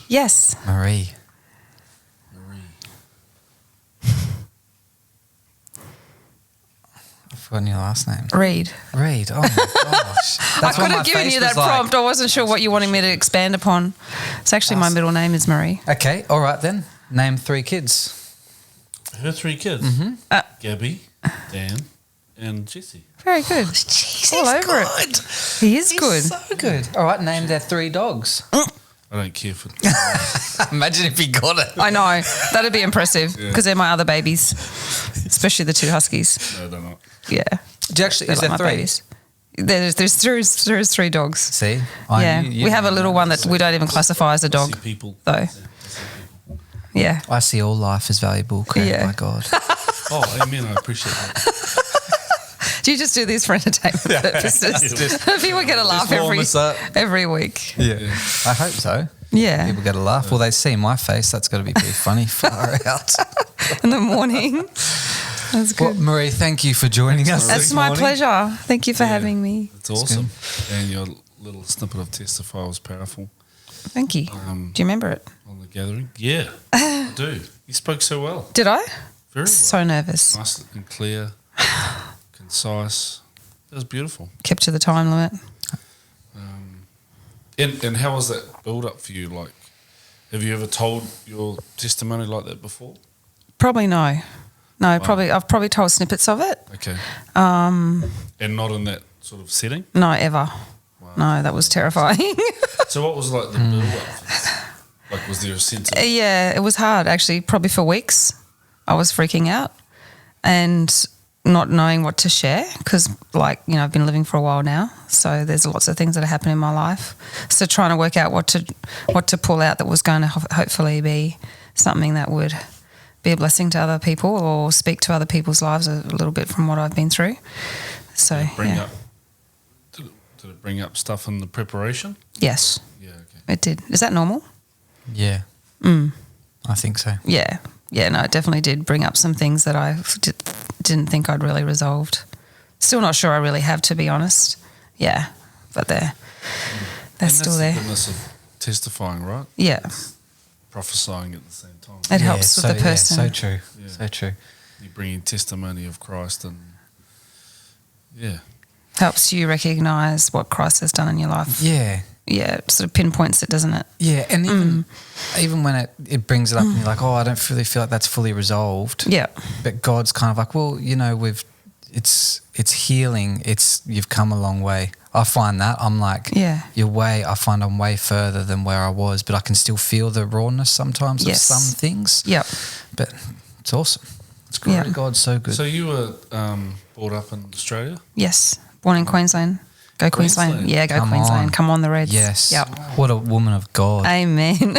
Yes. Marie. I've forgotten your last name. Reed. Reed. Oh, my gosh. I could have given you that prompt. I wasn't sure what you wanted me to expand upon. It's actually my middle name is Marie. Okay, all right then. Name 3 kids. Her 3 kids? Gabby, Dan, and Jesse. Very good. Jeez, all over good. it. He is good. So good. All right, name their 3 dogs. I don't care for Imagine if he got it. I know. That'd be impressive because they're my other babies, especially the 2 huskies. No, they're not. Yeah. Do you actually, They're is like there my 3? babies. There's 3 dogs. See? Yeah. We have a little one that we don't even classify as a I dog, see people. though. I see people. Yeah. I see all life as valuable, created Yeah. by God. Oh, amen. I appreciate that. Do you just do this for entertainment purposes? People get a laugh warm us up. every week. Yeah. I hope so. Yeah. People get a laugh. Well, they see my face. That's got to be pretty funny. Far out. In the morning. That's good. Well, Marie, thank you for joining us. That's this my morning. pleasure. Thank you for having me. It's awesome. And your little snippet of Testify was powerful Thank you. Do you remember it? on the gathering. Yeah, I do. You spoke so well. Did I? Very well. So nervous. Nice and clear, concise. That was beautiful. Kept to the time limit. And how was that build up for you? Like, have you ever told your testimony like that before? Probably no. No, I've probably told snippets of it. Okay. And not in that sort of setting? No, ever. Wow. No, that was terrifying. So what was like the build up for that? Like, was there a sense of... Yeah, it was hard actually. Probably for weeks, I was freaking out and not knowing what to share because, like, you know, I've been living for a while now, so there's lots of things that are happening in my life. So trying to work out what to pull out that was going to hopefully be something that would be a blessing to other people or speak to other people's lives a little bit from what I've been through. So Did it bring up stuff in the preparation? Yes, Yeah. Okay. it did. Is that normal? Yeah. I think so. Yeah. Yeah, no, it definitely did bring up some things that I didn't think I'd really resolved. Still not sure I really have, to be honest. Yeah, but they're still there. That's the goodness of testifying, right? Yeah, Prophesying at the same time. it helps with the person. Yeah, so true. Yeah. So true. You're bringing testimony of Christ and, yeah. Helps you recognise what Christ has done in your life. Yeah. Yeah, it sort of pinpoints it, doesn't it? Yeah, and even when it brings it up and you're like, oh, I don't really feel like that's fully resolved. Yeah. But God's kind of like, well, you know, it's healing. You've come a long way. I find that I'm like, I find I'm way further than where I was, but I can still feel the rawness sometimes of some things. Yep. But it's awesome. It's great. Yeah. God's so good. So you were brought up in Australia? Yes, born in Queensland. Go Queensland. Yeah, go Come Queensland. on. Come on the Reds. Yes. Yep. What a woman of God. Amen.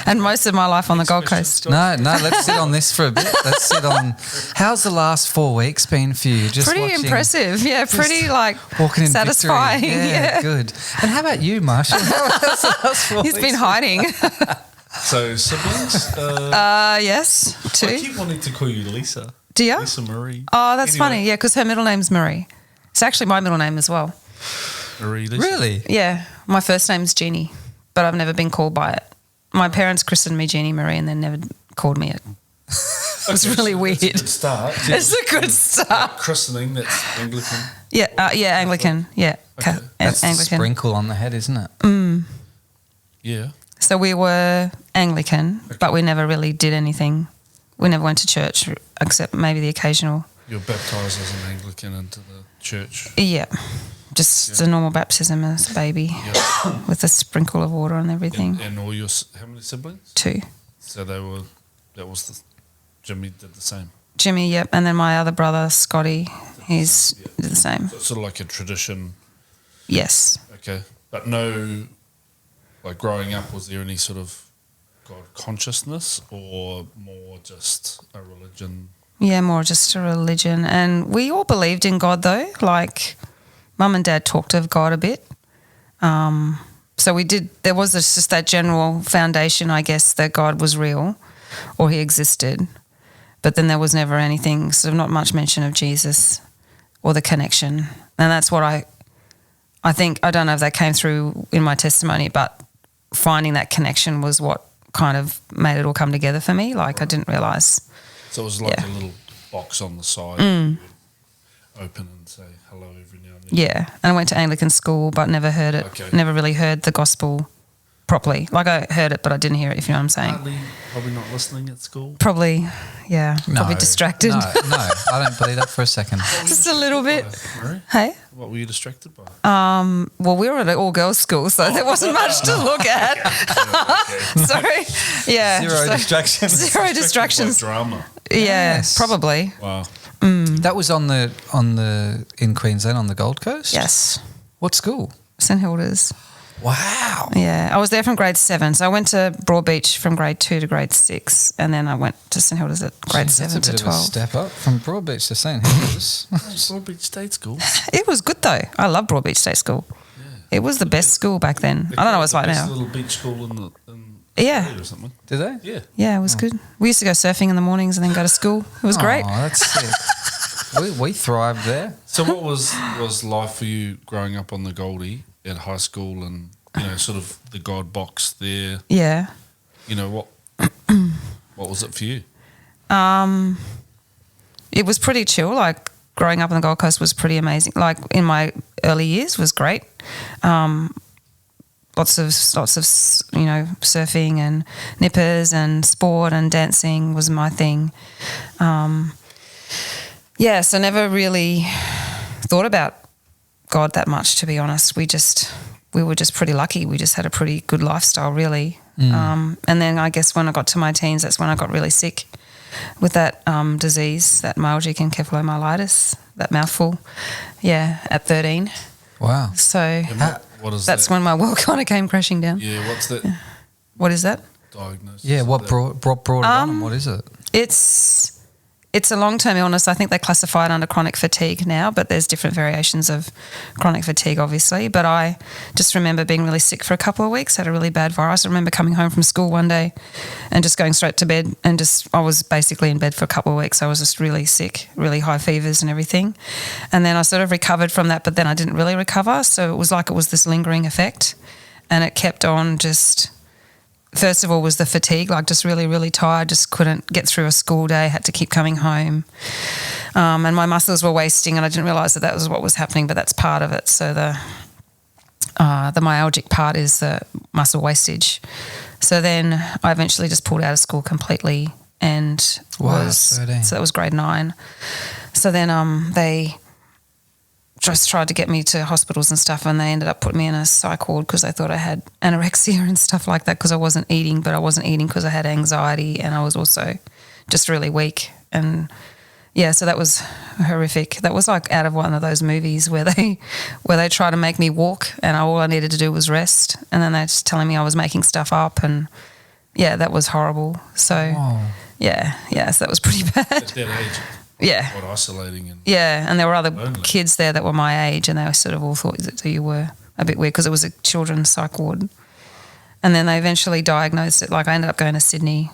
And most of my life on the Gold Coast. No, let's sit on this for a bit. Let's sit on, how's the last 4 weeks been for you? Just Pretty watching, impressive. Yeah, pretty like walking in satisfying. Victory. Yeah, good. And how about you, Marshall? How's the last 4 He's weeks? been hiding. So siblings? Yes, 2. I keep wanting to call you Lisa. Do you? Lisa Marie. Oh, that's Anyway. funny. Yeah, because her middle name's Marie. It's actually my middle name as well. Marie Lisa. Really? Yeah, my first name's Jeannie, but I've never been called by it. My parents christened me Jeannie Marie and then never called me it. It was really weird. That's a good start. It's a good start. Christening, that's Anglican. Yeah, Anglican. Yeah, Okay. That's the Anglican. sprinkle on the head, isn't it? Yeah. So we were Anglican, but we never really did anything. We never went to church except maybe the occasional. You're baptised as an Anglican into the church. Yeah, just a normal baptism as a baby with a sprinkle of water and everything. And all your, how many siblings? 2. So Jimmy did the same. Jimmy, yep, and then my other brother, Scotty, he's did the same. So it's sort of like a tradition. Yes. Okay. But no, like growing up, was there any sort of God consciousness or more just a religion? Yeah, more just a religion. And we all believed in God though. Like Mum and Dad talked of God a bit. So we did, there was just that general foundation, I guess, that God was real or he existed. But then there was never anything, sort of not much mention of Jesus or the connection. And that's what I think, I don't know if that came through in my testimony, but finding that connection was what kind of made it all come together for me. Like I didn't realise. So it was like a little box on the side you would open and say hello every now and then. Yeah, and I went to Anglican school but never heard it, never really heard the gospel properly. Like I heard it but I didn't hear it, if you know what I'm saying. Probably not listening at school? Probably, yeah. No, probably distracted. No, I don't believe that for a second. Just a little bit. Marie? Hey? What were you distracted by? Well, we were at an all-girls school, so there wasn't much to look at. Sorry. Yeah. Zero distractions. Zero distractions. Drama. Yeah, probably. Wow. That was on the in Queensland on the Gold Coast? Yes. What school? St Hilda's. Wow. Yeah, I was there from grade 7. So I went to Broadbeach from grade 2 to grade 6, and then I went to St Hilda's at grade 7 to 12. That's a bit of a step up from Broadbeach to St Hilda's. Broadbeach State School. It was good though. I love Broadbeach State School. Yeah. It was the best school back then. I don't know what it's like now. Little beach school in yeah. Or something. Did they? Yeah. Yeah, it was good. We used to go surfing in the mornings and then go to school. It was great. Oh, that's sick. we thrived there. So what was life for you growing up on the Goldie at high school and, sort of the God box there? Yeah. What was it for you? It was pretty chill. Like growing up on the Gold Coast was pretty amazing. Like in my early years was great. Lots of surfing and nippers and sport and dancing was my thing. So never really thought about God that much, to be honest. We were just pretty lucky. We just had a pretty good lifestyle, really. And then I guess when I got to my teens, that's when I got really sick with that disease, that myalgic encephalomyelitis, that mouthful. Yeah, at 13. Wow. So what is that's that? when my world kind of came crashing down. Yeah, what's that? What is that? Diagnosis? Yeah, what brought it on and what is it? It's a long-term illness. I think they classify it under chronic fatigue now, but there's different variations of chronic fatigue, obviously. But I just remember being really sick for a couple of weeks, had a really bad virus. I remember coming home from school one day and just going straight to bed and I was basically in bed for a couple of weeks. I was just really sick, really high fevers and everything. And then I sort of recovered from that, but then I didn't really recover. So it was like it was this lingering effect and it kept on just... First of all was the fatigue, like just really, really tired, just couldn't get through a school day, had to keep coming home. And my muscles were wasting and I didn't realise that was what was happening, but that's part of it. So the myalgic part is the muscle wastage. So then I eventually just pulled out of school completely and so that was grade 9. So then they just tried to get me to hospitals and stuff and they ended up putting me in a psych ward because they thought I had anorexia and stuff like that because I wasn't eating, but I wasn't eating because I had anxiety and I was also just really weak. And yeah, so that was horrific. That was like out of one of those movies where they try to make me walk and all I needed to do was rest, and then they're just telling me I was making stuff up, and yeah, that was horrible. So yeah, so that was pretty bad. At that age. Yeah. Quite isolating. And there were other lonely kids there that were my age and they sort of all thought that you were a bit weird because it was a children's psych ward. And then they eventually diagnosed it. Like I ended up going to Sydney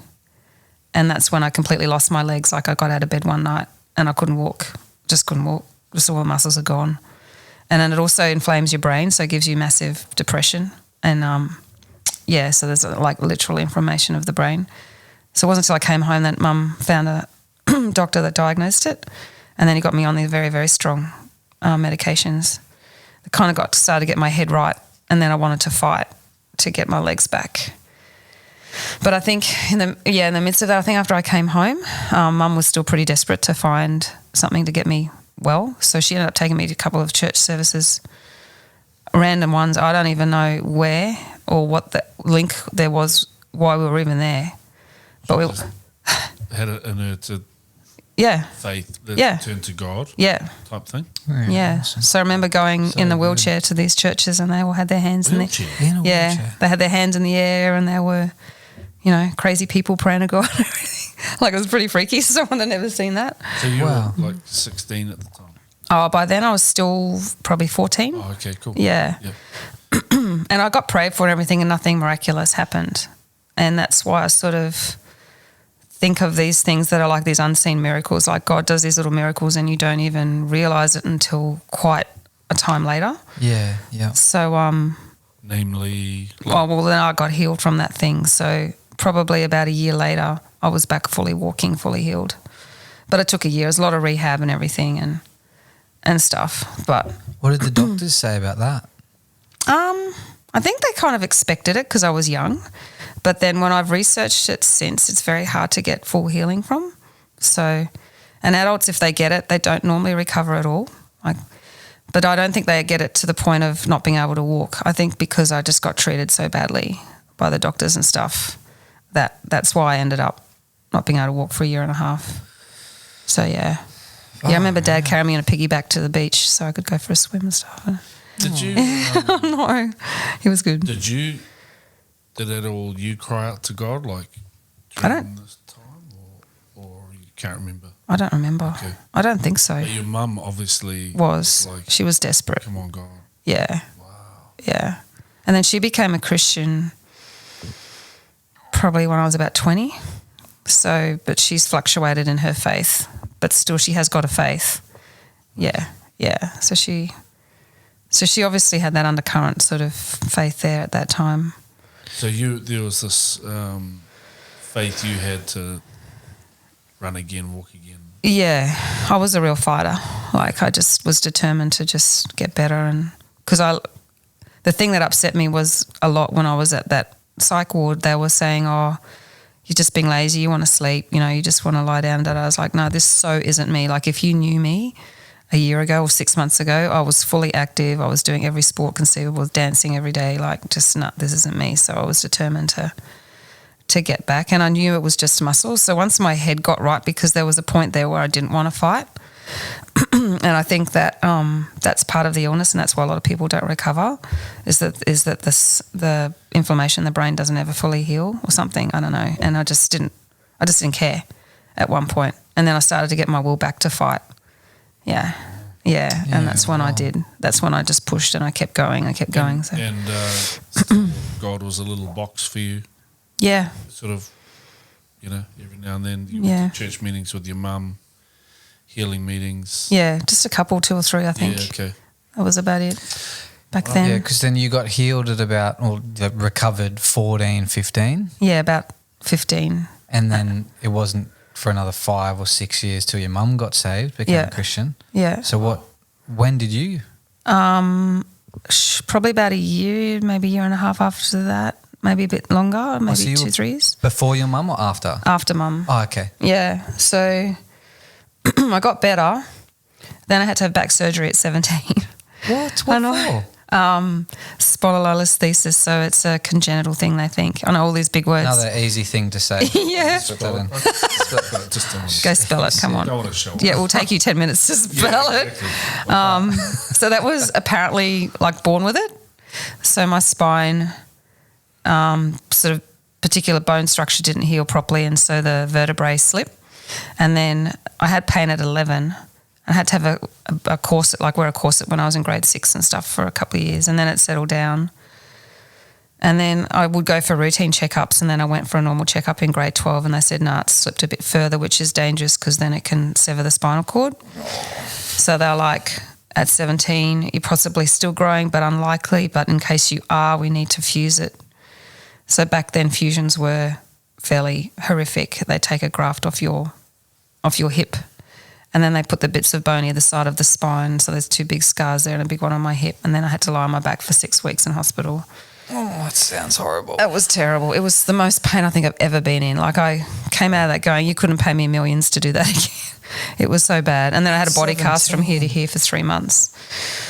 and that's when I completely lost my legs. Like I got out of bed one night and I couldn't walk. Just couldn't walk. Just all the muscles are gone. And then it also inflames your brain, so it gives you massive depression. And so there's like literal inflammation of the brain. So it wasn't until I came home that Mum found a doctor that diagnosed it, and then he got me on these very, very strong medications. It kind of started to get my head right, and then I wanted to fight to get my legs back. But I think in the midst of that, I think after I came home, Mum was still pretty desperate to find something to get me well, so she ended up taking me to a couple of church services, random ones. I don't even know where or what the link there was, why we were even there. But we had it in her to faith that turned to God type thing. Yeah. Awesome. So I remember going in the wheelchair to these churches and they all had their hands in the wheelchair. They had their hands in the air and they were, crazy people praying to God and everything. Like it was pretty freaky. Someone had never seen that. So you were like 16 at the time? Oh, by then I was still probably 14. Oh, okay, cool. Yeah. Yep. And I got prayed for and everything and nothing miraculous happened. And that's why I sort of think of these things that are like these unseen miracles, like God does these little miracles and you don't even realise it until quite a time later. Yeah. So, Namely? Well, then I got healed from that thing. So probably about a year later, I was back fully walking, fully healed. But it took a year. It was a lot of rehab and everything and stuff. But what did the doctors say about that? I think they kind of expected it because I was young. But then when I've researched it since, it's very hard to get full healing from. So, and adults, if they get it, they don't normally recover at all. But I don't think they get it to the point of not being able to walk. I think because I just got treated so badly by the doctors and stuff, that's why I ended up not being able to walk for a year and a half. So, yeah. I remember Dad carrying me on a piggyback to the beach so I could go for a swim and stuff. Did you? No, he was good. Did at all you cry out to God during this time, or you can't remember? I don't remember. Okay. I don't think so. But your mum obviously was. She was desperate. Come on, God. Yeah. Wow. Yeah. And then she became a Christian probably when I was about 20. So, but she's fluctuated in her faith, but still she has got a faith. Yeah. Yeah. So she obviously had that undercurrent sort of faith there at that time. So there was this faith you had to run again, walk again. Yeah, I was a real fighter. I just was determined to just get better, and because the thing that upset me was a lot when I was at that psych ward. They were saying, "Oh, you're just being lazy. You want to sleep. You just want to lie down." I was like, "No, this so isn't me. If you knew me a year ago or 6 months ago, I was fully active. I was doing every sport conceivable, dancing every day. This isn't me." So I was determined to get back, and I knew it was just muscle. So once my head got right, because there was a point there where I didn't want to fight, and I think that that's part of the illness, and that's why a lot of people don't recover, is that the inflammation in the brain doesn't ever fully heal or something. I don't know, and I just didn't care at one point, and then I started to get my will back to fight. Yeah, and that's when I did. That's when I just pushed and I kept going. So. And still God was a little box for you. Yeah. Sort of, every now and then you went to church meetings with your mum, healing meetings. Yeah, just a couple, 2 or 3, I think. Yeah, okay. That was about it back then. Yeah, because then you got healed at recovered 14, 15? Yeah, about 15. And then it wasn't for another 5 or 6 years till your mum got saved, became a Christian. Yeah. So when did you? Probably about a year, maybe a year and a half after that. Maybe a bit longer, maybe 2, 3 years. Before your mum or after? After mum. Oh, okay. Yeah. So I got better. Then I had to have back surgery at 17. What for? Spondylolisthesis, so it's a congenital thing, they think. I know all these big words. Another easy thing to say. Yeah. Go spell it, come on. Yeah, it will take you 10 minutes to spell it. So that was apparently born with it. So my spine, sort of particular bone structure didn't heal properly, and so the vertebrae slipped. And then I had pain at 11. I had to have a corset, wear a corset when I was in grade 6 and stuff for a couple of years, and then it settled down. And then I would go for routine checkups, and then I went for a normal checkup in grade 12, and they said, no, it's slipped a bit further, which is dangerous because then it can sever the spinal cord. So they're like, at 17, you're possibly still growing, but unlikely, but in case you are, we need to fuse it. So back then fusions were fairly horrific. They take a graft off your hip, and then they put the bits of bone either side of the spine. So there's 2 big scars there and a big one on my hip. And then I had to lie on my back for 6 weeks in hospital. Oh, that sounds horrible. It was terrible. It was the most pain I think I've ever been in. I came out of that going, you couldn't pay me millions to do that again. It was so bad. And then I had a body cast from here to here for 3 months.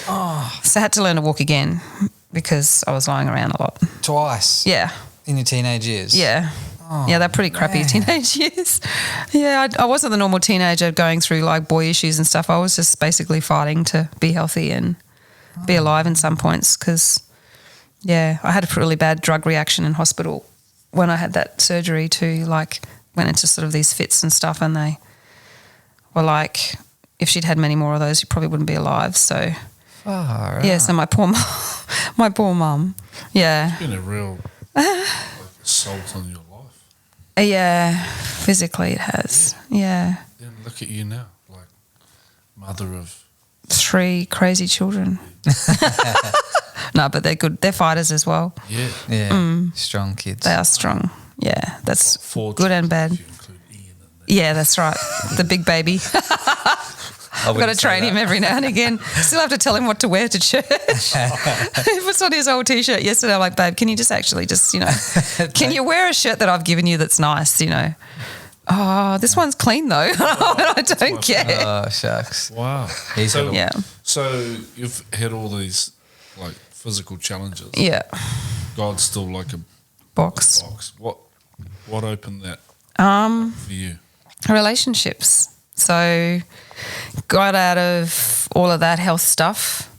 Oh. So I had to learn to walk again because I was lying around a lot. Twice? Yeah. In your teenage years? Yeah. Oh, yeah, they're pretty crappy teenage years. Yeah, I wasn't the normal teenager going through boy issues and stuff. I was just basically fighting to be healthy and be alive in some points because, I had a really bad drug reaction in hospital when I had that surgery too. Went into sort of these fits and stuff, and they were like, if she'd had many more of those, you probably wouldn't be alive. So, so my poor mum, It's been a real assault on your life. Yeah, physically it has. Yeah. Then look at you now, mother of 3 crazy children. No, but they're good. They're fighters as well. Yeah. Yeah. Strong kids. They are strong. Yeah, that's Four good and bad. if you include Ian in that. Yeah, that's right. The big baby. I've got to train him every now and again. Still have to tell him what to wear to church. He puts on his old T-shirt yesterday. I'm like, babe, can you just can you wear a shirt that I've given you that's nice, Oh, this one's clean though. I don't care. Oh, shucks. Wow. So you've had all these like physical challenges. Yeah. God's still like a box. What opened that for you? Relationships. So got out of all of that health stuff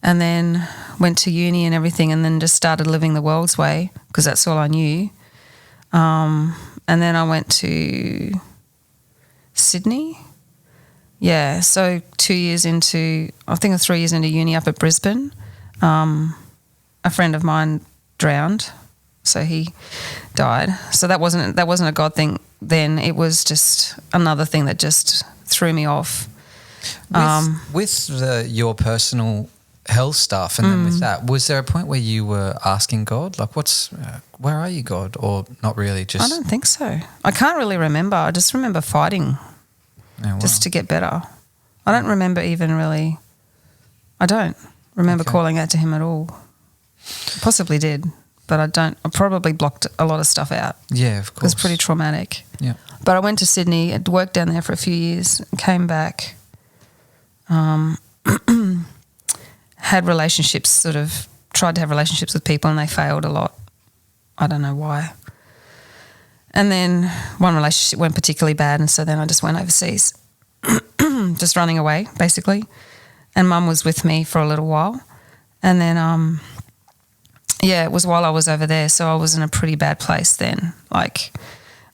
and then went to uni and everything and then just started living the world's way because that's all I knew. And then I went to Sydney. Yeah, so 2 years into, I think 3 years into uni up at Brisbane, a friend of mine drowned, so he died. So that wasn't a God thing then. It was just another thing that just threw me off. With your personal health stuff and then with that, was there a point where you were asking God, like, where are you, God? Or not really? I don't think so. I can't really remember. I just remember fighting just to get better. I don't remember I don't remember calling out to him at all. Possibly did, but I don't. I probably blocked a lot of stuff out. Yeah, of course. It was pretty traumatic. Yeah. But I went to Sydney, I'd worked down there for a few years, came back, had relationships, tried to have relationships with people and they failed a lot. I don't know why. And then one relationship went particularly bad and so then I just went overseas, just running away basically. And Mum was with me for a little while. And then, it was while I was over there, so I was in a pretty bad place then. Like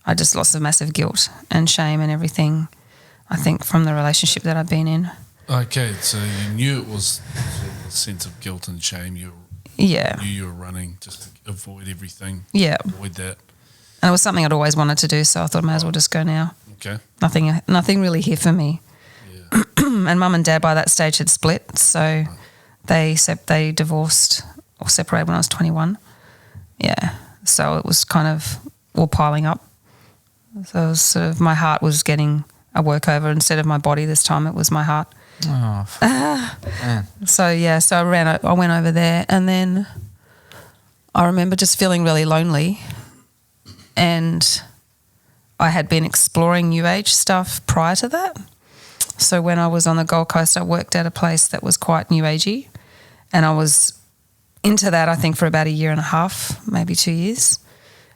I just lost a massive guilt and shame and everything, I think, from the relationship that I've been in. Okay, so you knew it was sort of a sense of guilt and shame. You knew you were running just to avoid everything. Yeah. Avoid that. And it was something I'd always wanted to do, so I thought I may as well just go now. Okay. Nothing really here for me. Yeah. And Mum and Dad by that stage had split, so they divorced or separated when I was 21. Yeah. So it was kind of all piling up. So it was sort of my heart was getting a workover instead of my body this time. It was my heart. Oh, man. So I went over there and then I remember just feeling really lonely and I had been exploring New Age stuff prior to that. So when I was on the Gold Coast, I worked at a place that was quite New Agey and I was into that, I think, for about 1.5 years, maybe 2 years,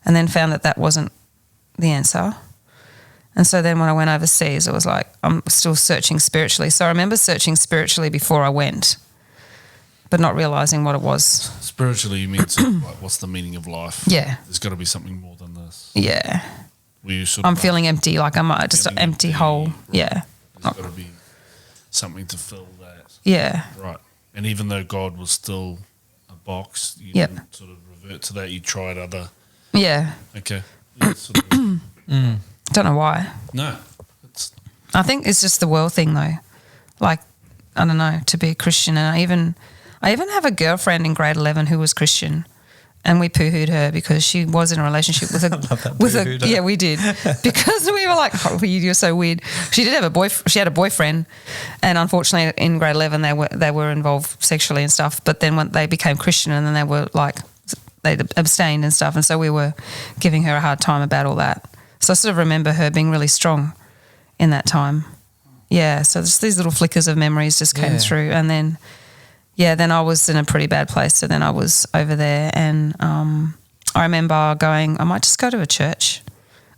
and then found that wasn't the answer. And so then when I went overseas, it was like I'm still searching spiritually. So I remember searching spiritually before I went, but not realising what it was. Spiritually, you mean sort of like, what's the meaning of life? Yeah. There's got to be something more than this. Yeah. Were you sort of I'm feeling empty, like I'm just an empty hole. Right. Yeah. There's got to be something to fill that. Yeah. Right. And even though God was still a box, you didn't sort of revert to that. You tried other... Yeah. Okay. Yeah, sort of, Don't know why. No. I think it's just the world thing though. Like, I don't know, to be a Christian. And I even have a girlfriend in grade 11 who was Christian and we poo-hooed her because she was in a relationship with yeah, we did. Because we were like, oh, you're so weird. She did have she had a boyfriend and unfortunately in grade 11 they were involved sexually and stuff, but then when they became Christian and then they were like, they abstained and stuff, and so we were giving her a hard time about all that. So I sort of remember her being really strong in that time. Yeah, so just these little flickers of memories just came through. And then, then I was in a pretty bad place. So then I was over there and I remember going, I might just go to a church.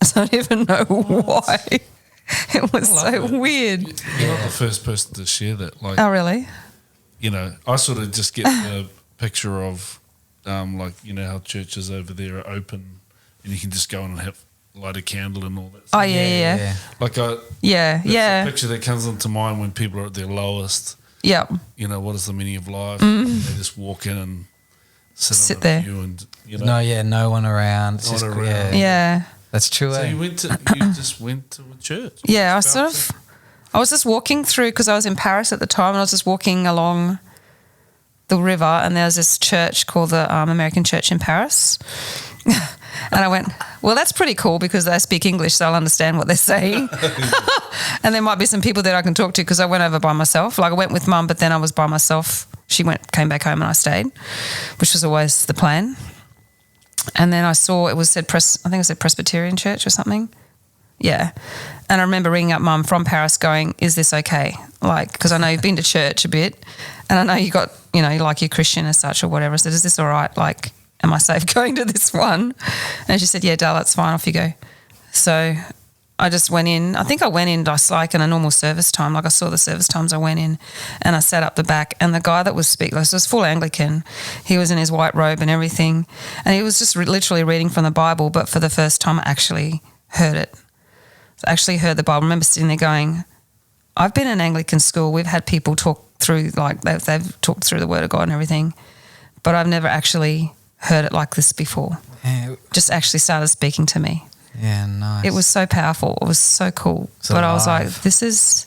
I don't even know why. It was so weird. You're not the first person to share that. Like, oh, really? You know, I sort of just get the picture of, like, you know how churches over there are open and you can just go in and light a candle and all that stuff. Oh, yeah. Like, that's the picture that comes into mind when people are at their lowest. Yep. You know, what is the meaning of life? And they just walk in and sit there. And, you know. No one around. It's just, around. Yeah. That's true. So you just went to a church. Yeah, I was just walking through because I was in Paris at the time and I was just walking along the river, and there was this church called the American Church in Paris. And I went, well, that's pretty cool because they speak English, so I'll understand what they're saying. And there might be some people that I can talk to because I went over by myself. Like I went with Mum, but then I was by myself. She came back home and I stayed, which was always the plan. And then I saw I think it said Presbyterian Church or something. Yeah. And I remember ringing up Mum from Paris going, is this okay? Like, because I know you've been to church a bit and I know you got, like you're Christian as such or whatever. I said, is this all right? Like, am I safe going to this one? And she said, yeah, Dale, that's fine. Off you go. So I just went in. I think I went in just like in a normal service time. Like I saw the service times I went in and I sat up the back and the guy that was speaking, this was full Anglican. He was in his white robe and everything. And he was just literally reading from the Bible, but for the first time I actually heard it. I actually heard the Bible. I remember sitting there going, I've been in Anglican school. We've had people talk through, like they've talked through the Word of God and everything, but I've never actually heard it like this before. Yeah. Just actually started speaking to me. Yeah, nice. It was so powerful. It was so cool. But I was like, this is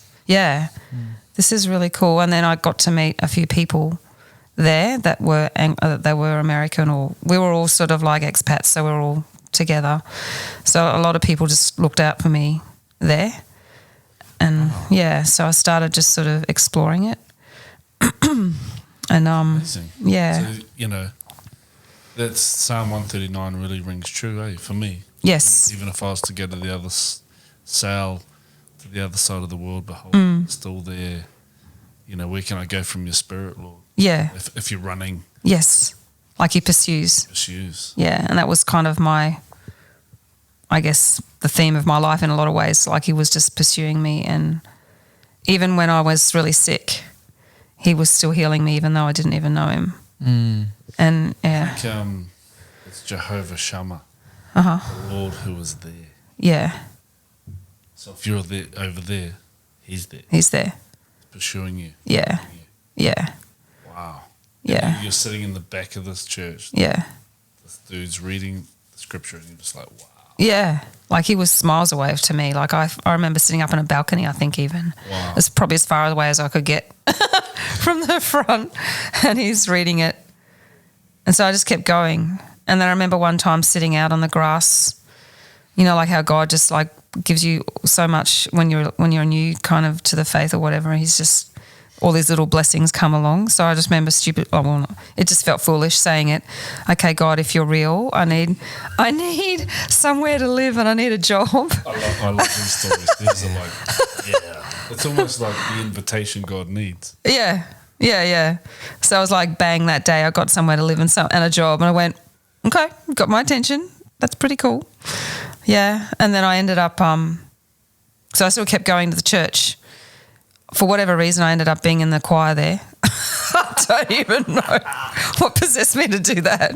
really cool. And then I got to meet a few people there that were American, or we were all sort of like expats, so we were all together. So a lot of people just looked out for me there. And so I started just sort of exploring it. And amazing. Yeah. So, that's Psalm 139 really rings true, for me. Yes. Even if I was to go to the other sail to the other side of the world, behold, it's still there. Where can I go from your spirit, Lord? Yeah. If you're running. Yes. Like he pursues. Yeah. And that was kind of I guess, the theme of my life in a lot of ways. Like he was just pursuing me. And even when I was really sick, he was still healing me, even though I didn't even know him. Mm. And yeah. I think it's Jehovah Shammah, the Lord who is there. Yeah. So if you're there, over there, he's there. He's there. Pursuing you. Yeah. Yeah. Wow. Yeah. You're sitting in the back of this church. Yeah. This dude's reading the scripture and you're just like, wow. Yeah. Like he was miles away to me. Like I remember sitting up in a balcony, I think even. Wow. It's probably as far away as I could get from the front, and he's reading it. And so I just kept going. And then I remember one time sitting out on the grass, like how God just like gives you so much when you're new kind of to the faith or whatever. And he's just, all these little blessings come along. So I just remember it just felt foolish saying it. Okay, God, if you're real, I need somewhere to live and I need a job. I love these stories. These are like, it's almost like the invitation God needs. Yeah. So I was like, bang, that day I got somewhere to live and a job. And I went, okay, got my attention. That's pretty cool. Yeah. And then I ended up, so I still kept going to the church. For whatever reason, I ended up being in the choir there. I don't even know what possessed me to do that.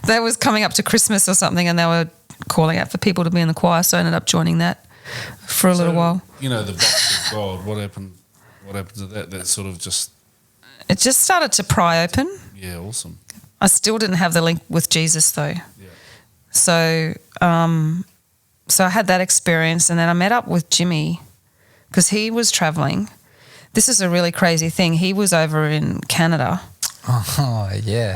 That was coming up to Christmas or something, and they were calling out for people to be in the choir, so I ended up joining that for a little while. The box of God, what happened to that? That sort of just... It just started to pry open. Yeah, awesome. I still didn't have the link with Jesus though. Yeah. So I had that experience, and then I met up with Jimmy because he was traveling. This is a really crazy thing. He was over in Canada. Oh, yeah.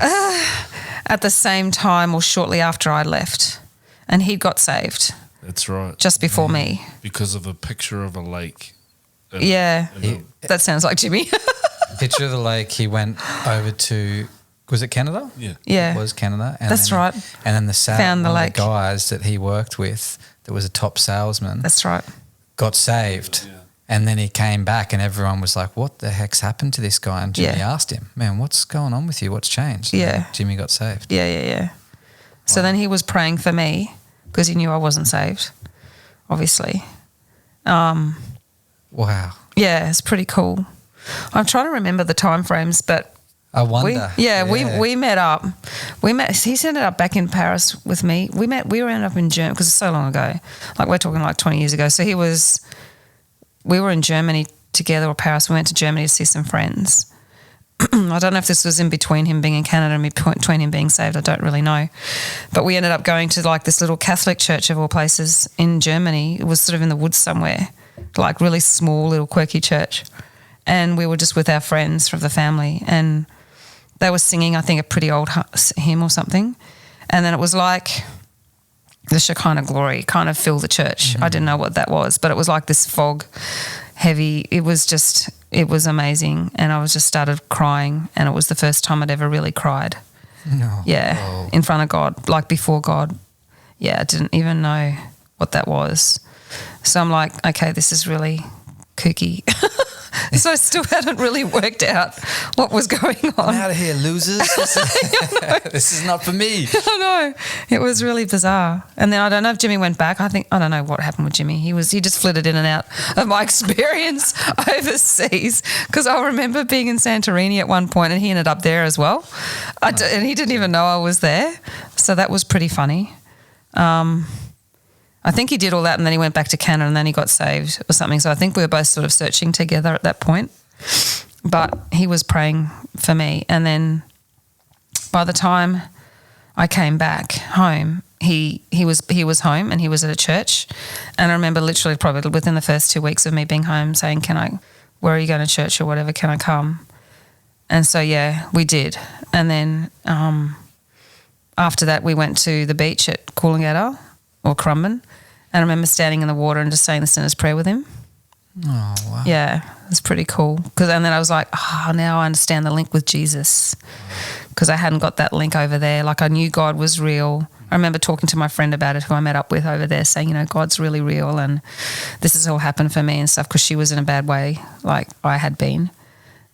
At the same time or shortly after I left, and he got saved. That's right. Just before me. Because of a picture of a lake. That sounds like Jimmy. Picture of the lake, he went over to, was it Canada? Yeah. It was Canada. And That's right. And then Found the lake. Guys that he worked with, that was a top salesman. That's right. Got saved. Yeah. And then he came back and everyone was like, what the heck's happened to this guy? And Jimmy asked him, man, what's going on with you? What's changed? And Jimmy got saved. Yeah. So then he was praying for me because he knew I wasn't saved, obviously. Wow. Yeah, it's pretty cool. I'm trying to remember the time frames, but I wonder. We met up. He's ended up back in Paris with me. We ended up in Germany because it's so long ago. Like we're talking like 20 years ago. So we were in Germany together, or Paris. We went to Germany to see some friends. I don't know if this was in between him being in Canada and between him being saved. I don't really know. But we ended up going to like this little Catholic church of all places in Germany. It was sort of in the woods somewhere, like really small little quirky church. And we were just with our friends from the family. And they were singing, I think, a pretty old hymn or something. And then it was like the Shekinah glory kind of filled the church. I didn't know what that was, but it was like this fog, heavy. It was amazing. And I just started crying, and it was the first time I'd ever really cried. No. Yeah, Oh. in front of God, like before God. Yeah, I didn't even know what that was. So I'm like, okay, this is really kooky. So I still hadn't really worked out what was going on. I'm out of here, losers. This is not for me. I know. It was really bizarre. And then I don't know if Jimmy went back. I don't know what happened with Jimmy. He just flitted in and out of my experience overseas, because I remember being in Santorini at one point, and he ended up there as well. And he didn't even know I was there. So that was pretty funny. I think he did all that, and then he went back to Canada, and then he got saved or something. So I think we were both sort of searching together at that point. But he was praying for me. And then by the time I came back home, he was home, and he was at a church. And I remember literally probably within the first 2 weeks of me being home saying, where are you going to church or whatever? Can I come? And so, yeah, we did. And then after that, we went to the beach at Coolangatta or Currumbin. And I remember standing in the water and just saying the sinner's prayer with him. Oh, wow. Yeah, it was pretty cool. And then I was like, now I understand the link with Jesus, because I hadn't got that link over there. Like, I knew God was real. I remember talking to my friend about it, who I met up with over there, saying, God's really real, and this has all happened for me and stuff, because she was in a bad way, like I had been.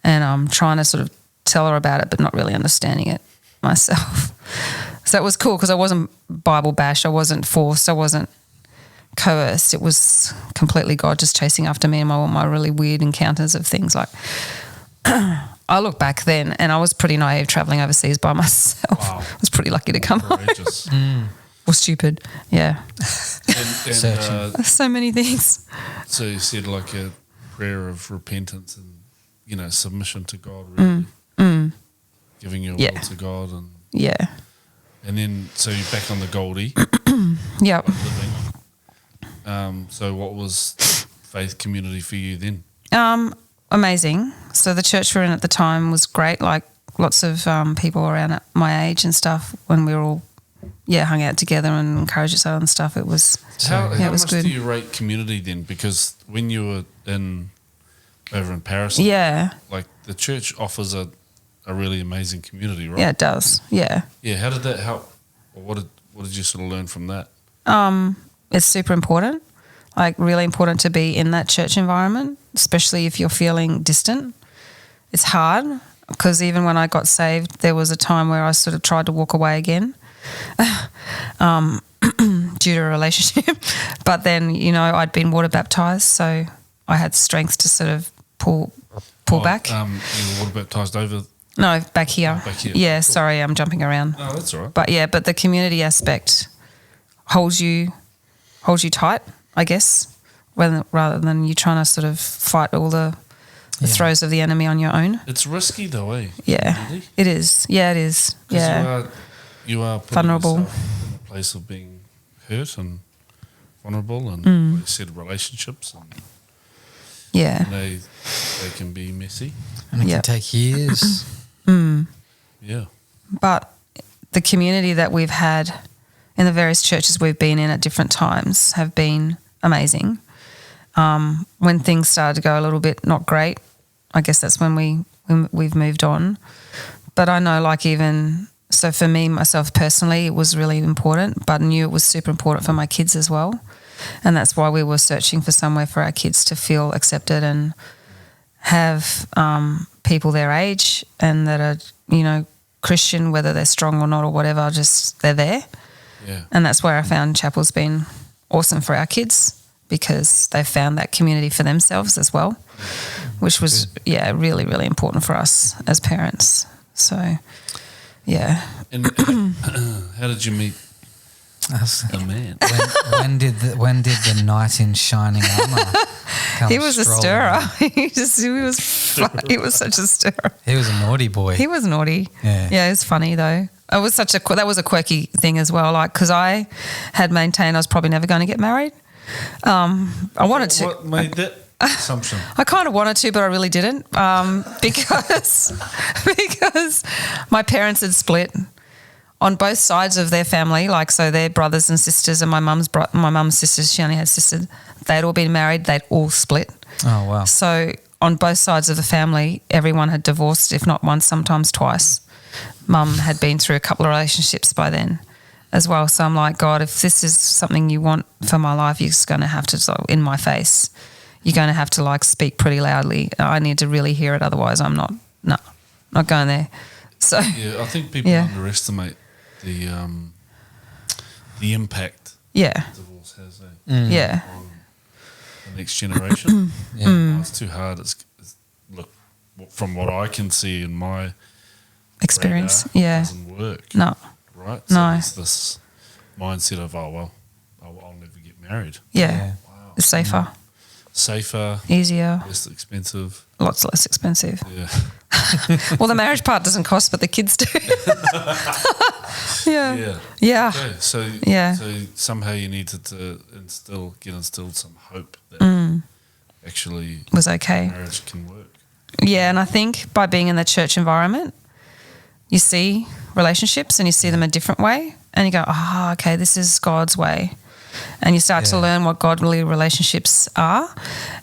And I'm trying to sort of tell her about it, but not really understanding it myself. So it was cool, because I wasn't Bible bashed, I wasn't forced, I wasn't coerced. It was completely God just chasing after me and my really weird encounters of things. Like, I look back then, and I was pretty naive traveling overseas by myself. Wow. I was pretty lucky to come home. Courageous. Or stupid, yeah. And, So many things. so you said like a prayer of repentance and, submission to God, really. Giving your will to God. Yeah. And then, so you're back on the Goldie. Yep. Living. So what was faith community for you then? Amazing. So the church we were in at the time was great. Like, lots of people around at my age and stuff, when we were all, hung out together and encouraged each other and stuff. It was, How it was much good. do you rate community then? Because when you were over in Paris, like the church offers a really amazing community, right? Yeah, it does. Yeah. Yeah. How did that help? Or what did you sort of learn from that? It's super important, like really important to be in that church environment, especially if you're feeling distant. It's hard, because even when I got saved, there was a time where I sort of tried to walk away again due to a relationship. But then, I'd been water baptised, so I had strength to sort of pull back. You were water baptised over? No, back here. Back here. Yeah, Cool. sorry, I'm jumping around. No, that's all right. But the community aspect holds you tight, I guess, rather than you trying to sort of fight all the throes of the enemy on your own. It's risky though, eh? Yeah, Community? it is. Yeah, it is. Yeah. You are putting Vulnerable. yourself in a place of being hurt and vulnerable, and like you said, relationships, and Yeah. they can be messy. And it Yep. can take years. Yeah. But the community that we've had in the various churches we've been in at different times have been amazing. When things started to go a little bit not great, I guess that's when we've moved on. But I know, like, so for me, myself personally, it was really important, but I knew it was super important for my kids as well. And that's why we were searching for somewhere for our kids to feel accepted and have people their age and that are, Christian, whether they're strong or not or whatever, just they're there. Yeah. And that's where I found Chapel's been awesome for our kids, because they found that community for themselves as well, which was, really, really important for us as parents. So, yeah. And how did you meet the man? When did the knight in shining armour come He was a strolling stirrer. in? He was such a stirrer. He was a naughty boy. He was naughty. Yeah. It was funny though. That was a quirky thing as well. Like, because I had maintained I was probably never going to get married. I wanted to. What made that assumption. I kind of wanted to, but I really didn't, because my parents had split on both sides of their family. Like, so their brothers and sisters, and my mum's sisters. She only had sisters. They'd all been married. They'd all split. Oh wow! So on both sides of the family, everyone had divorced, if not once, sometimes twice. Mum had been through a couple of relationships by then as well. So I'm like, God, if this is something you want for my life, you're just going to have to, in my face, you're going to have to like speak pretty loudly. I need to really hear it. Otherwise I'm not going there. So yeah, I think people underestimate the impact divorce has on the next generation. It's too hard. It's look, from what I can see in my experience, it doesn't work. No. Right? So it's this mindset of, I'll never get married. Yeah. Wow. It's safer. Safer. Easier. Less expensive. Lots less expensive. Yeah. Well, the marriage part doesn't cost, but the kids do. Yeah. Okay, so somehow you needed to get instilled some hope that actually was okay. Marriage can work. Yeah, and I think by being in the church environment, you see relationships and you see them a different way, and you go, okay, this is God's way. And you start to learn what godly relationships are.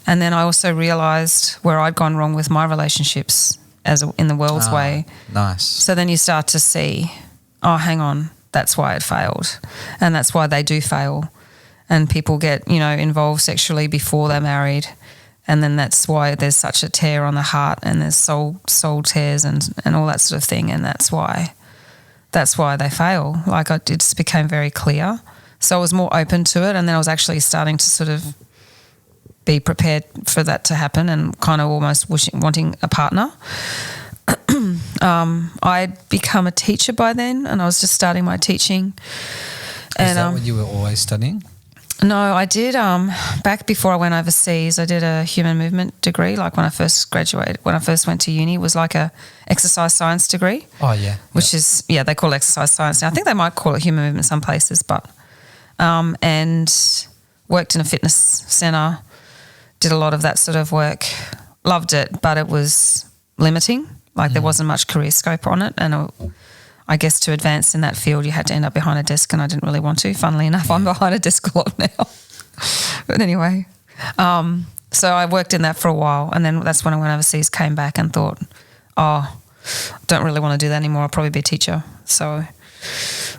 And then I also realised where I'd gone wrong with my relationships in the world's way. Nice. So then you start to see, hang on, that's why it failed. And that's why they do fail. And people get, involved sexually before they're married. And then that's why there's such a tear on the heart, and there's soul tears and all that sort of thing. And that's why they fail. Like, it just became very clear. So I was more open to it, and then I was actually starting to sort of be prepared for that to happen, and kind of almost wanting a partner. I'd become a teacher by then, and I was just starting my teaching. Is that what you were always studying? No, I did, back before I went overseas, I did a human movement degree. Like when I first went to uni, it was like a exercise science degree. Oh, yeah. Which is, they call it exercise science now. I think they might call it human movement in some places, but, and worked in a fitness centre, did a lot of that sort of work, loved it, but it was limiting. Like there wasn't much career scope on it, and I guess to advance in that field, you had to end up behind a desk, and I didn't really want to. Funnily enough, I'm behind a desk a lot now. But anyway, so I worked in that for a while, and then that's when I went overseas, came back and thought, don't really want to do that anymore. I'll probably be a teacher. So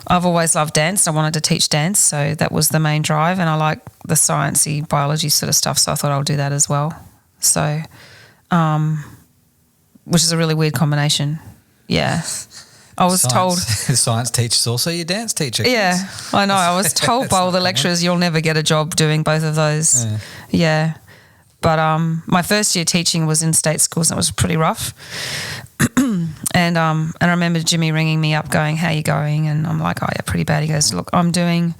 I've always loved dance. I wanted to teach dance, so that was the main drive, and I like the sciencey, biology sort of stuff, so I thought I'll do that as well. So, which is a really weird combination. Yeah. I was told. Science teacher's also your dance teacher. Yeah, I know. I was told by all the lecturers, you'll never get a job doing both of those. Yeah. But my first year teaching was in state schools, and it was pretty rough. And I remember Jimmy ringing me up going, how are you going? And I'm like, pretty bad. He goes, look, I'm doing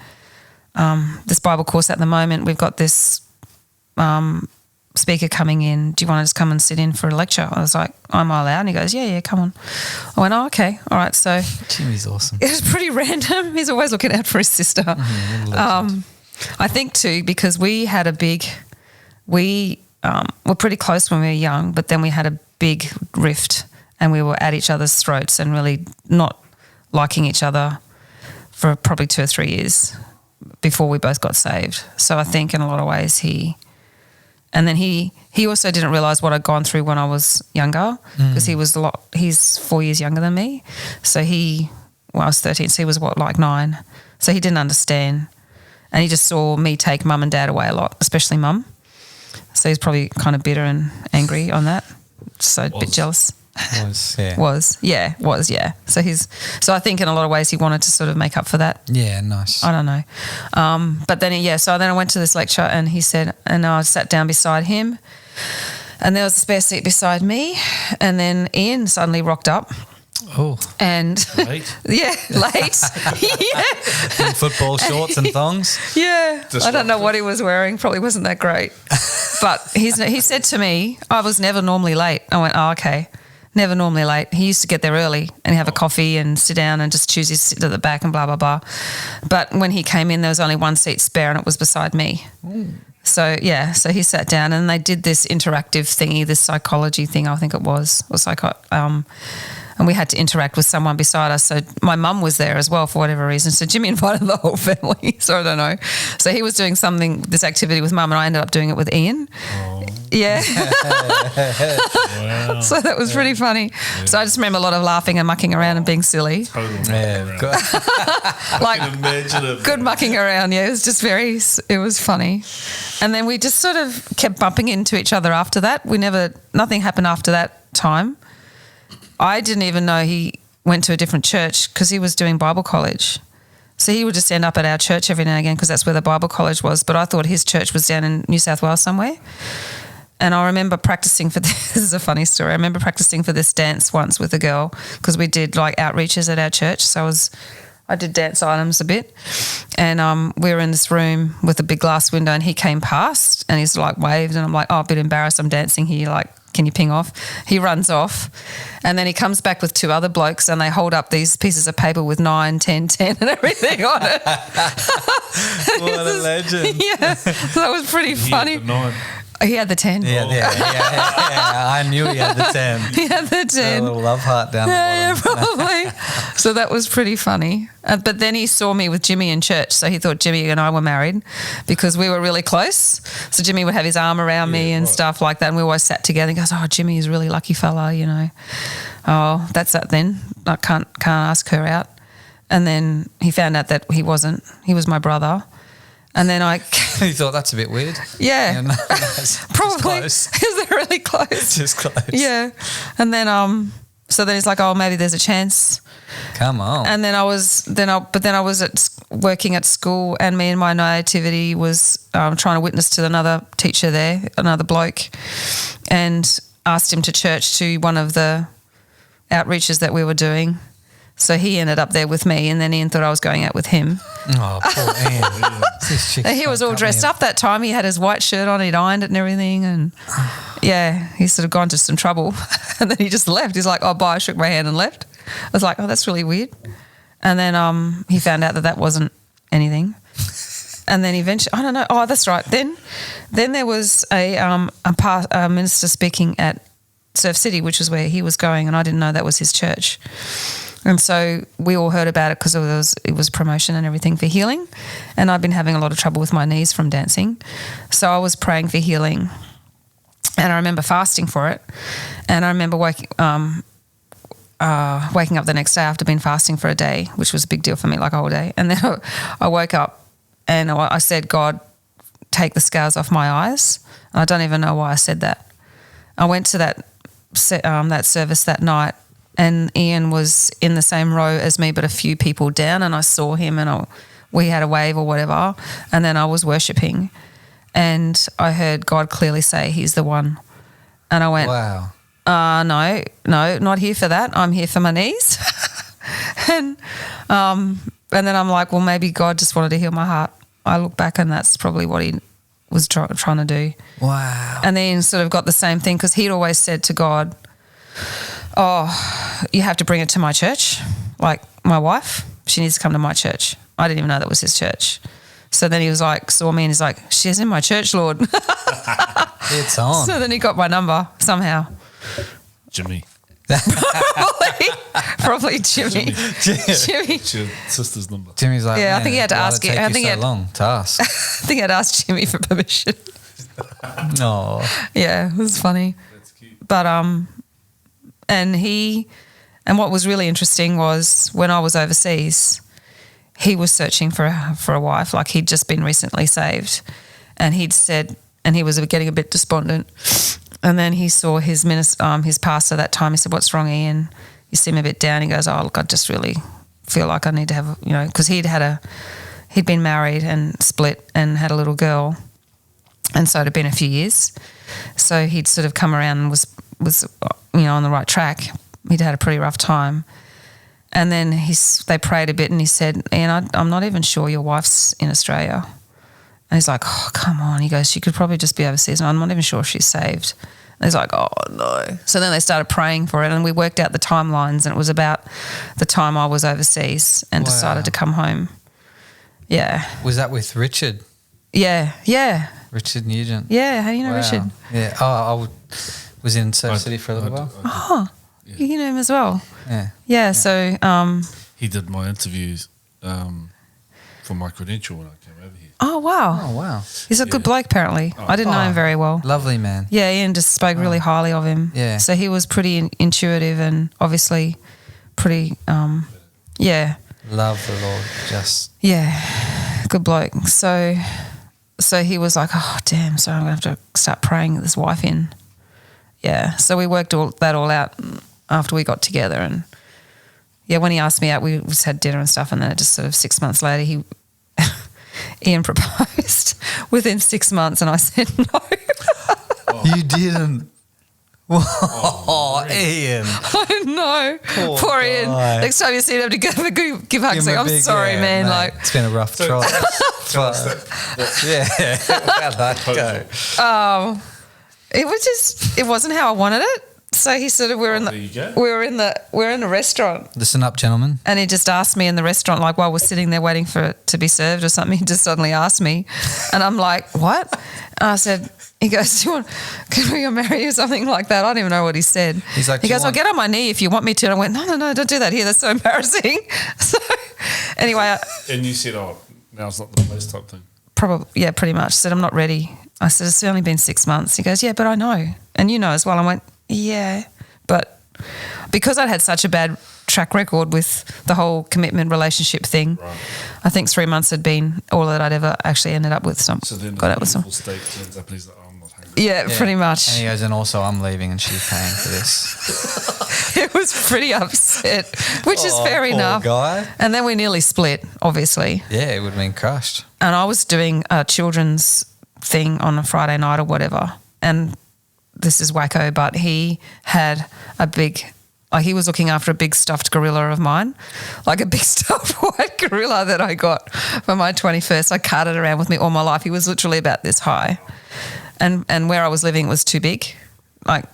this Bible course at the moment. We've got this speaker coming in. Do you want to just come and sit in for a lecture? I was like, am I allowed? And he goes, yeah, come on. I went, okay, all right. So Jimmy's awesome. It was pretty random. He's always looking out for his sister. I think too, because we were pretty close when we were young, but then we had a big rift, and we were at each other's throats and really not liking each other for probably 2 or 3 years before we both got saved. So I think in a lot of ways he also didn't realise what I'd gone through when I was younger, because he's 4 years younger than me. So I was 13, so he was 9. So he didn't understand. And he just saw me take mum and dad away a lot, especially mum. So he's probably kind of bitter and angry on that. So a bit jealous. Was, yeah. So I think in a lot of ways he wanted to sort of make up for that. Yeah, nice. I don't know. But then, so then I went to this lecture, and he said, and I sat down beside him, and there was a spare seat beside me, and then Ian suddenly rocked up. Oh. And late. Yeah, late. Yeah. In football shorts and thongs. Yeah. I don't know what he was wearing. Probably wasn't that great. But he said to me, I was never normally late. I went, okay. Never normally late. He used to get there early and have a coffee and sit down and just choose his seat at the back and blah, blah, blah. But when he came in, there was only one seat spare, and it was beside me. So he sat down and they did this interactive thingy, this psychology thing, I think it was, and we had to interact with someone beside us. So my mum was there as well for whatever reason. So Jimmy invited the whole family. So I don't know. So he was doing this activity with mum, and I ended up doing it with Ian. Oh. Yeah. Wow. So that was pretty funny. Yeah. So I just remember a lot of laughing and mucking around and being silly. Totally. Yeah. Like, I can imagine it. Good mucking around. Yeah, it was funny. And then we just sort of kept bumping into each other after that. Nothing happened after that time. I didn't even know he went to a different church because he was doing Bible college. So he would just end up at our church every now and again because that's where the Bible college was. But I thought his church was down in New South Wales somewhere. And I remember practicing for this is a funny story. I remember practicing for this dance once with a girl because we did like outreaches at our church. So I did dance items a bit. And we were in this room with a big glass window and he came past and he's like waved and I'm like, oh, a bit embarrassed. I'm dancing here. Like, can you ping off? He runs off and then he comes back with two other blokes and they hold up these pieces of paper with 9, 10, 10 and everything on it. What a legend. Yeah, so that was pretty funny. He had the 10. Yeah. I knew he had the 10. He had the 10. A little love heart down the bottom. Yeah, probably. So that was pretty funny. But then he saw me with Jimmy in church, so he thought Jimmy and I were married because we were really close. So Jimmy would have his arm around me and stuff like that, and we always sat together. He goes, oh, Jimmy's a really lucky fella, you know. Oh, that's that then. I can't ask her out. And then he found out that he wasn't. He was my brother. And then You thought that's a bit weird? Yeah. No, probably. Because they're really close. Just close. Yeah. And then so then he's like, oh, maybe there's a chance. Come on. And then I was working at school and me and my nativity was trying to witness to another teacher there, another bloke, and asked him to church to one of the outreaches that we were doing. So he ended up there with me and then Ian thought I was going out with him. Oh, poor Ian. He was all dressed up that time. He had his white shirt on, he'd ironed it and everything and he's sort of gone to some trouble and then he just left. He's like, oh, bye, shook my hand and left. I was like, oh, that's really weird. And then he found out that wasn't anything. And then eventually, I don't know, oh, that's right. Then there was a minister speaking at Surf City, which is where he was going and I didn't know that was his church. And so we all heard about it because it was promotion and everything for healing. And I've been having a lot of trouble with my knees from dancing. So I was praying for healing. And I remember fasting for it. And I remember waking up the next day after being fasting for a day, which was a big deal for me, like a whole day. And then I woke up and I said, God, take the scales off my eyes. And I don't even know why I said that. I went to that service that night. And Ian was in the same row as me, but a few people down, and I saw him and we had a wave or whatever, and then I was worshipping and I heard God clearly say, he's the one. And I went, wow. No, not here for that. I'm here for my knees. And then I'm like, well, maybe God just wanted to heal my heart. I look back and that's probably what he was trying to do. Wow. And then sort of got the same thing because he'd always said to God, oh, you have to bring it to my church. Like my wife, she needs to come to my church. I didn't even know that was his church. So then he was like, saw me and he's like, she's in my church, Lord. It's on. So then he got my number somehow. Jimmy. Probably Jimmy. Jimmy. It's your sister's number. Jimmy's like, yeah, I think he had to ask it. I think so long to ask. I think he had to ask Jimmy for permission. No. Yeah, it was funny. That's cute. But and what was really interesting was when I was overseas, he was searching for a wife. Like he'd just been recently saved, and he'd said, and he was getting a bit despondent. And then he saw his pastor that time. He said, "What's wrong, Ian? You seem a bit down." He goes, "Oh, look, I just really feel like I need to have, because he'd been married and split and had a little girl, and so it had been a few years. So he'd sort of come around and was on the right track. He'd had a pretty rough time. And then they prayed a bit and he said, Ian, I'm not even sure your wife's in Australia. And he's like, oh, come on. He goes, she could probably just be overseas. And I'm not even sure if she's saved. And he's like, oh, no. So then they started praying for it and we worked out the timelines and it was about the time I was overseas and decided to come home. Yeah. Was that with Richard? Yeah. Richard Richard Nugent. Yeah, how do you know Richard? Yeah. Oh, I was in Surf City for a little while. You know him as well. Yeah. So he did my interviews for my credential when I came over here. Oh wow. He's a good bloke apparently. I didn't know him very well. Lovely man. Yeah, Ian just spoke really highly of him. Yeah. So he was pretty intuitive and obviously pretty Love the Lord, just good bloke. So he was like, oh damn, so I'm gonna have to start praying this wife in. Yeah. So we worked that all out after we got together, and when he asked me out, we just had dinner and stuff, and then it just sort of 6 months later Ian proposed within 6 months, and I said no. You didn't. Ian. I know. Poor Ian. Next time you see him, to give hugs. Like, I'm sorry, man. Like, it's been a rough trial. How'd that go? it wasn't how I wanted it. So he sort of we were in the restaurant. Listen up, gentlemen. And he just asked me in the restaurant, like while we're sitting there waiting for it to be served or something, he just suddenly asked me, and I'm like, what? And I said, he goes, can we marry you or something like that? I don't even know what he said. He's like, he goes, I'll get on my knee if you want me to. And I went, no, don't do that here. That's so embarrassing. So anyway. And you said, now's not the place type thing. Probably, yeah, pretty much. I said, I'm not ready. I said, it's only been 6 months. He goes, yeah, but I know. And you know as well. I went, yeah. But because I'd had such a bad track record with the whole commitment relationship thing, right. I think 3 months had been all that I'd ever actually ended up with. So then got out with some. State turns up and he's like, I'm not hungry. Yeah, pretty much. And he goes, and also I'm leaving and she's paying for this. It was pretty upset, which is fair enough. Guy. And then we nearly split, obviously. Yeah, it would have been crushed. And I was doing a children's thing on a Friday night or whatever, and this is wacko, but he had he was looking after a big stuffed gorilla of mine, like a big stuffed white gorilla that I got for my 21st. I carted around with me all my life. He was literally about this high. And where I was living was too big.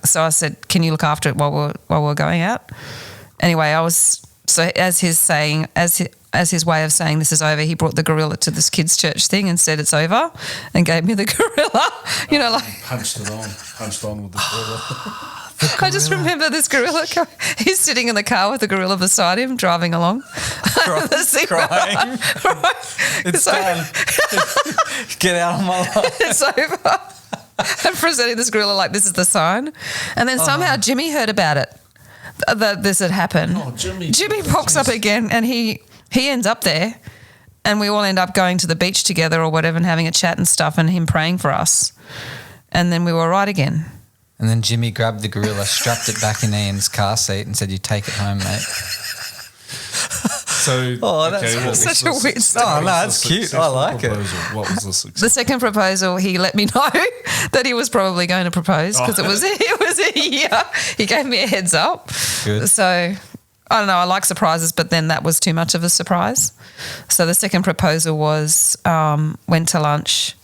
So I said, can you look after it while we're going out? Anyway, as his way of saying this is over, he brought the gorilla to this kids' church thing and said it's over and gave me the gorilla. Punched on with the gorilla. I just remember this gorilla. He's sitting in the car with the gorilla beside him, driving along. Crying. Right. It's done. Get out of my life. It's over. I'm presenting this gorilla like this is the sign. And then somehow Jimmy heard about it, that this had happened. Oh, Jimmy pops up again, and he ends up there, and we all end up going to the beach together or whatever and having a chat and stuff, and him praying for us. And then we were right again. And then Jimmy grabbed the gorilla, strapped it back in Ian's car seat and said, you take it home, mate. So, that's such a weird story. Oh, no, that's cute. I like it. What was the success? The second proposal, he let me know that he was probably going to propose because it was a year. He gave me a heads up. Good. So, I don't know, I like surprises, but then that was too much of a surprise. So the second proposal was went to lunch,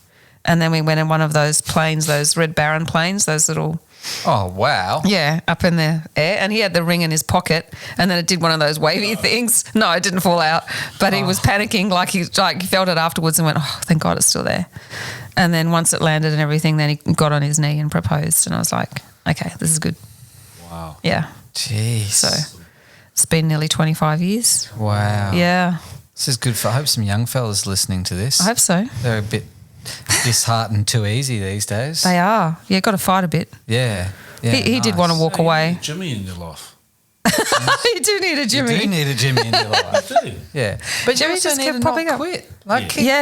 and then we went in one of those planes, those Red Baron planes, those little... Oh, wow. Yeah, up in the air. And he had the ring in his pocket, and then it did one of those wavy things. No, it didn't fall out. But he was panicking, he felt it afterwards and went, oh, thank God it's still there. And then once it landed and everything, then he got on his knee and proposed. And I was like, okay, this is good. Wow. Yeah. Jeez. So it's been nearly 25 years. Wow. Yeah. This is good I hope some young fellas listening to this. I hope so. They're a bit disheartened too easy these days. They are. Yeah, got to fight a bit. Yeah. He did want to walk away. You need Jimmy in your life. You do need a Jimmy. You do need a Jimmy in your life. You do. Yeah. But Jimmy you just also need kept to popping not up. quit.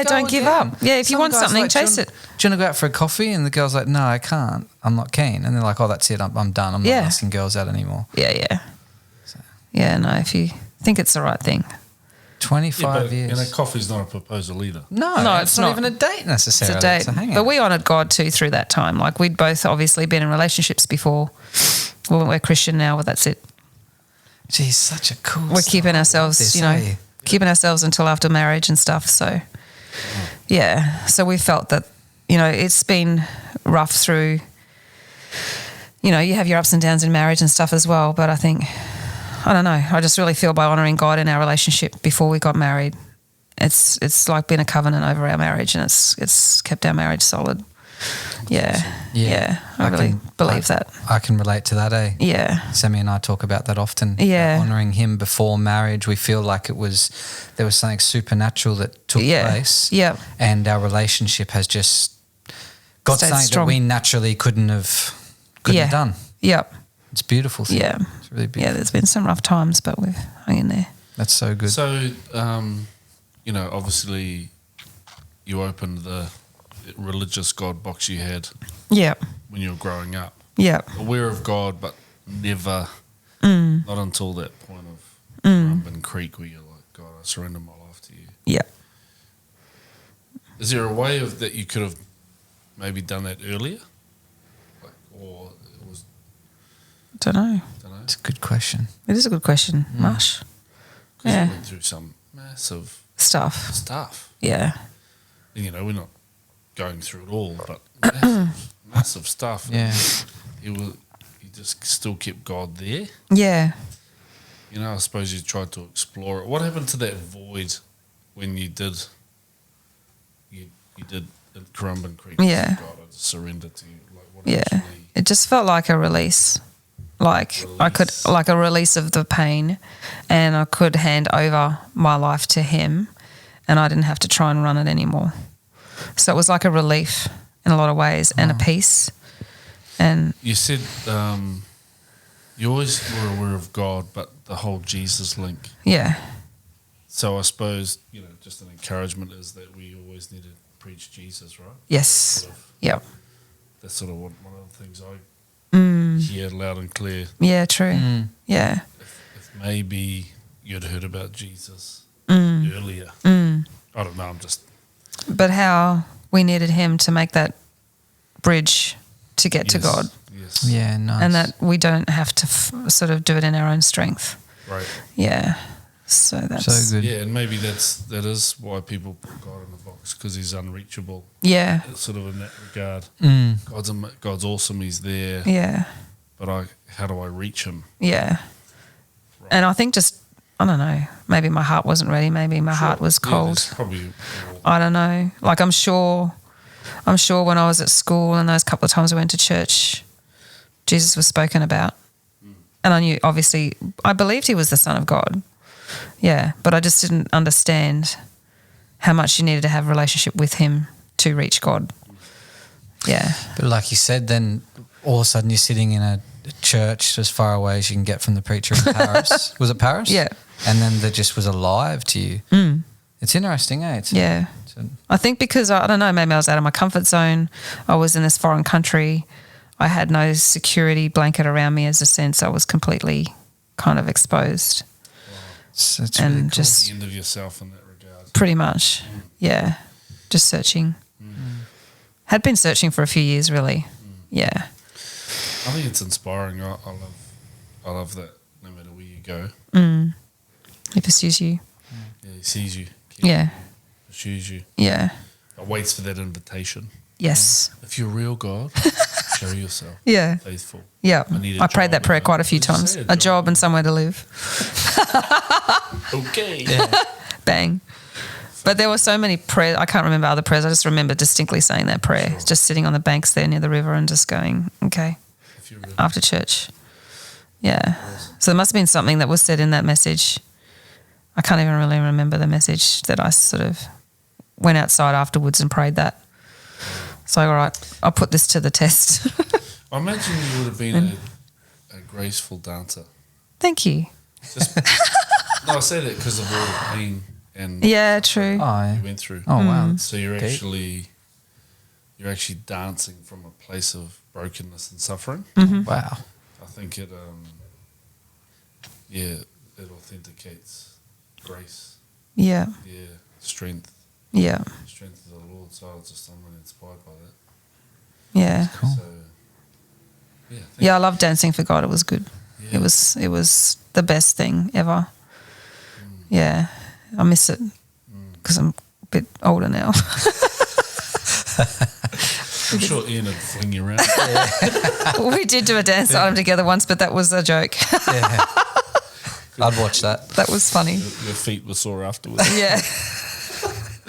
Don't give up. Yeah, if you want something, chase it. Do you want to go out for a coffee? And the girl's like, no, I can't. I'm not keen. And they're like, oh, that's it. I'm done. I'm not asking girls out anymore. Yeah. Yeah, no, if you think it's the right thing. 25 years. And a coffee's not a proposal either. No, it's not even a date necessarily. It's a date. It's a hangout. But we honoured God too through that time. We'd both obviously been in relationships before. Well, we're Christian now, but that's it. Geez, such a cool We're keeping ourselves, keeping ourselves until after marriage and stuff. So, yeah. So we felt that, it's been rough through, you have your ups and downs in marriage and stuff as well. But I think... I don't know. I just really feel by honouring God in our relationship before we got married, it's like been a covenant over our marriage, and it's kept our marriage solid. Yeah. Yeah. I really believe that. I can relate to that, eh? Yeah. Sammy and I talk about that often. Yeah. Honouring him before marriage. We feel like there was something supernatural that took place. Yeah. And our relationship has just got Stayed something strong. that we naturally couldn't have done. Yep. It's a beautiful thing. Yeah. It's really beautiful. Yeah, there's been some rough times, but we've hung in there. That's so good. So, obviously you opened the religious God box you had Yeah. when you were growing up. Yeah. Aware of God, but never, not until that point of Rumbin Creek where you're like, God, I surrender my life to you. Yeah. Is there a way of that you could have maybe done that earlier? Or it was, Don't know. It's a good question. It is a good question, Mush. because Yeah. you went through some massive Stuff. stuff. Yeah. We're not going through it all, but massive stuff. Yeah. You just still kept God there. Yeah. I suppose you tried to explore it. What happened to that void when you did at Currumbin Creek? Yeah. God, I surrender to you. Like what Yeah. actually, It just felt like a release. I could, like a release of the pain, and I could hand over my life to him, and I didn't have to try and run it anymore. So it was like a relief in a lot of ways and a peace. And you said you always were aware of God, but the whole Jesus link. yeah, So I suppose, just an encouragement is that we always need to preach Jesus, right? yes, yep, That's sort of one of the things I hear loud and clear. yeah, true, yeah, If maybe you'd heard about Jesus earlier. I don't know, I'm just... but how we needed him to make that bridge to get to God, Yes. Yeah, nice. and that we don't have to sort of do it in our own strength. Right. Yeah, so that's so good. Yeah, and maybe that is why people put God in the box, because he's unreachable. Yeah, Sort of in that regard. Mm. God's awesome, he's there. yeah, But how do I reach him? yeah. Right. And I think I don't know, maybe my heart wasn't ready. Maybe my heart was Yeah, cold. there's probably I don't know. Like I'm sure when I was at school and those couple of times I went to church, Jesus was spoken about. And I knew, obviously, I believed he was the Son of God. Yeah, but I just didn't understand how much you needed to have a relationship with him to reach God. Yeah. But like you said, then all of a sudden you're sitting in a church as far away as you can get from the preacher in Paris. Was it Paris? Yeah. And then that just was alive to you. It's interesting, eh? Yeah. I think because, I don't know, maybe I was out of my comfort zone. I was in this foreign country. I had no security blanket around me, as a sense I was completely kind of exposed. It's and really cool. just the end of yourself in that regard. pretty much, yeah, just searching. Had been searching for a few years, really. Yeah. I think it's inspiring. I love that no matter where you go. He pursues you. Yeah, he sees you. Yeah. Pursues you. Yeah. Waits for that invitation. Yes. If you're real, God, show yourself Yeah. faithful. Yeah. need a I prayed job, that prayer you know. quite a few Did you times. say A job and somewhere to live. Okay. Bang. But there were so many prayers. I can't remember other prayers. I just remember distinctly saying that prayer, just sitting on the banks there near the river and just going, okay, If you're real. after church. Yeah. So there must have been something that was said in that message. I can't even really remember the message that I sort of went outside afterwards and prayed that. So, all right, I'll put this to the test. I imagine you would have been a graceful dancer. Thank you. No, I say that because of all the pain and Yeah, true. Oh, you went through. oh wow. So you're Deep. actually dancing from a place of brokenness and suffering. Wow. I think it it authenticates grace, Yeah. strength of the Lord. So I'm really inspired by that. Yeah. Cool. So Yeah, I love dancing for God. It was good. Yeah. It was the best thing ever. Yeah, I miss it because I'm a bit older now. I'm sure Ian would fling you around. We did do a dance item together once, but that was a joke. Yeah. I'd watch that. That was funny. Your feet were sore afterwards. Yeah.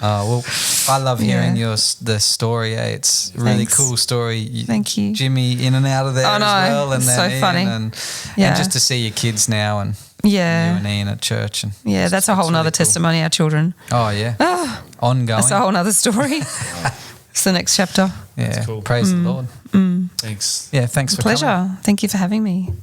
Oh, well, I love hearing the story. It's a really cool story. Thank you. Jimmy in and out of there as well. And so then funny. And just to see your kids now and you and Ian at church. And that's a whole nother testimony, our children. Oh, yeah. Ongoing. That's a whole nother story. It's the next chapter. Yeah, cool. Praise the Lord. Thanks. Yeah, thanks for Pleasure. coming. Thank you for having me.